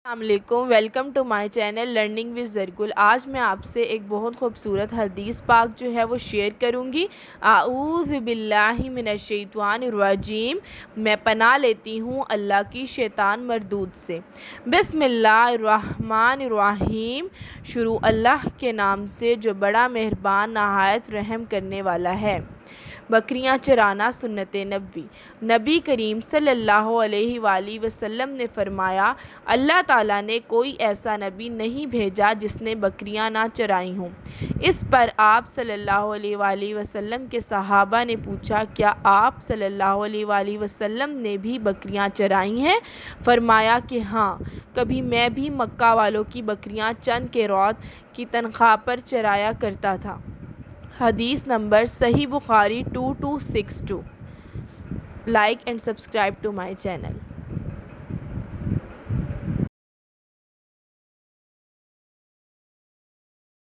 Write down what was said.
السلام علیکم، welcome to my channel learning with Zargul. آج میں آپ سے ایک بہت خوبصورت حدیث پاک جو ہے وہ شیئر کروں گی۔ اعوذ باللہ من الشیطان الرجیم، میں پناہ لیتی ہوں اللہ کی شیطان مردود سے۔ بسم اللہ الرحمن الرحیم، شروع اللہ کے نام سے جو بڑا مہربان نہایت رحم کرنے والا ہے۔ بکریاں چرانا سنت نبوی۔ نبی کریم صلی اللہ علیہ وآلہ وسلم نے فرمایا، اللہ تعالیٰ نے کوئی ایسا نبی نہیں بھیجا جس نے بکریاں نہ چرائی ہوں۔ اس پر آپ صلی اللہ علیہ وآلہ وسلم کے صحابہ نے پوچھا، کیا آپ صلی اللہ علیہ وآلہ وسلم نے بھی بکریاں چرائی ہیں؟ فرمایا کہ ہاں، کبھی میں بھی مکہ والوں کی بکریاں چند قیراط کی تنخواہ پر چرایا کرتا تھا۔ حدیث نمبر صحیح بخاری 2262۔ Like and subscribe to my channel.